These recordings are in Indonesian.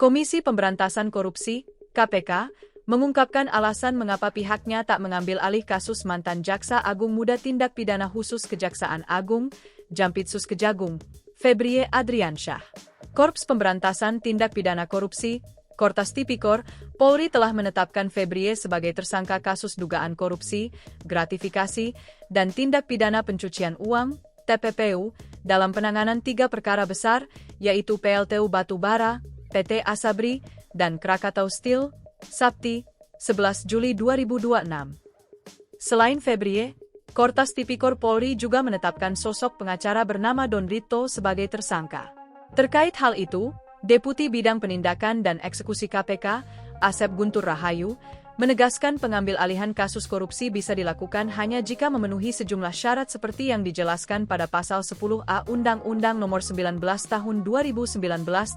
Komisi Pemberantasan Korupsi, KPK, mengungkapkan alasan mengapa pihaknya tak mengambil alih kasus mantan Jaksa Agung Muda Tindak Pidana Khusus Kejaksaan Agung, Jampitsus Kejagung, Febrie Adriansyah. Korps Pemberantasan Tindak Pidana Korupsi, Kortas Tipikor, Polri telah menetapkan Febrie sebagai tersangka kasus dugaan korupsi, gratifikasi, dan tindak pidana pencucian uang, TPPU, dalam penanganan 3 perkara besar, yaitu PLTU Batubara, PT Asabri, dan Krakatau Steel, Sabti, 11 Juli 2026. Selain Febrie, Kortas Tipikor Polri juga menetapkan sosok pengacara bernama Don Rito sebagai tersangka. Terkait hal itu, Deputi Bidang Penindakan dan Eksekusi KPK, Asep Guntur Rahayu, menegaskan pengambil alihan kasus korupsi bisa dilakukan hanya jika memenuhi sejumlah syarat seperti yang dijelaskan pada Pasal 10A Undang-Undang Nomor 19 Tahun 2019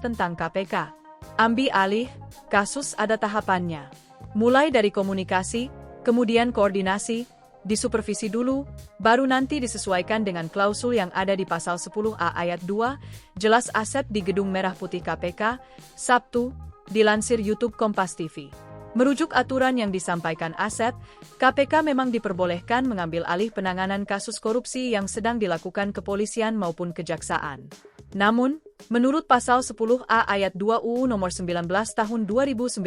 tentang KPK. Ambil alih kasus ada tahapannya. Mulai dari komunikasi, kemudian koordinasi, disupervisi dulu, baru nanti disesuaikan dengan klausul yang ada di Pasal 10A ayat 2, jelas Asep di Gedung Merah Putih KPK, Sabtu, dilansir YouTube Kompas TV. Merujuk aturan yang disampaikan Asep, KPK memang diperbolehkan mengambil alih penanganan kasus korupsi yang sedang dilakukan kepolisian maupun kejaksaan. Namun, menurut Pasal 10A ayat 2 UU Nomor 19 Tahun 2019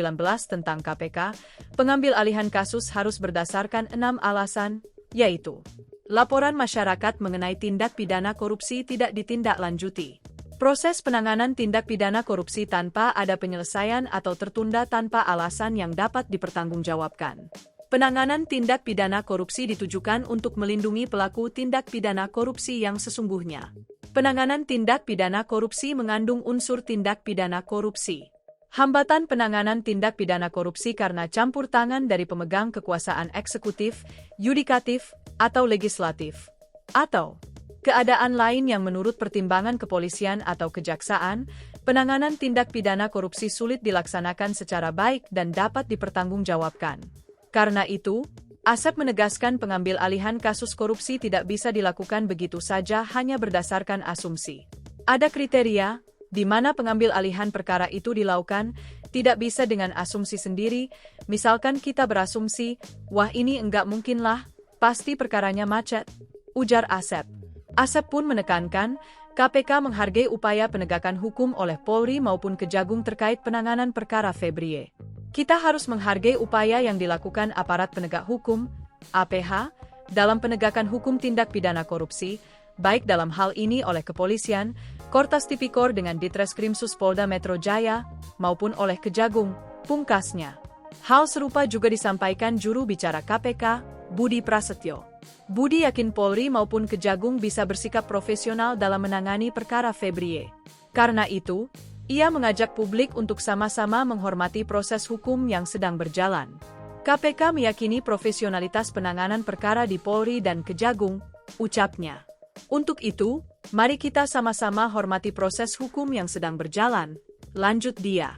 tentang KPK, pengambil alihan kasus harus berdasarkan 6 alasan, yaitu: laporan masyarakat mengenai tindak pidana korupsi tidak ditindaklanjuti. Proses penanganan tindak pidana korupsi tanpa ada penyelesaian atau tertunda tanpa alasan yang dapat dipertanggungjawabkan. Penanganan tindak pidana korupsi ditujukan untuk melindungi pelaku tindak pidana korupsi yang sesungguhnya. Penanganan tindak pidana korupsi mengandung unsur tindak pidana korupsi. Hambatan penanganan tindak pidana korupsi karena campur tangan dari pemegang kekuasaan eksekutif, yudikatif, atau legislatif. Atau keadaan lain yang menurut pertimbangan kepolisian atau kejaksaan, penanganan tindak pidana korupsi sulit dilaksanakan secara baik dan dapat dipertanggungjawabkan. Karena itu, Asep menegaskan pengambil alihan kasus korupsi tidak bisa dilakukan begitu saja hanya berdasarkan asumsi. Ada kriteria, di mana pengambil alihan perkara itu dilakukan, tidak bisa dengan asumsi sendiri, misalkan kita berasumsi, wah ini enggak mungkin lah, pasti perkaranya macet, ujar Asep. Asep pun menekankan, KPK menghargai upaya penegakan hukum oleh Polri maupun Kejagung terkait penanganan perkara Febrie. Kita harus menghargai upaya yang dilakukan aparat penegak hukum, APH, dalam penegakan hukum tindak pidana korupsi, baik dalam hal ini oleh kepolisian, Kortas Tipikor dengan Ditreskrimsus Polda Metro Jaya, maupun oleh Kejagung, pungkasnya. Hal serupa juga disampaikan juru bicara KPK, Budi Prasetyo. Budi yakin Polri maupun Kejagung bisa bersikap profesional dalam menangani perkara Febrie. Karena itu, ia mengajak publik untuk sama-sama menghormati proses hukum yang sedang berjalan. KPK meyakini profesionalitas penanganan perkara di Polri dan Kejagung, ucapnya. Untuk itu, mari kita sama-sama hormati proses hukum yang sedang berjalan, lanjut dia.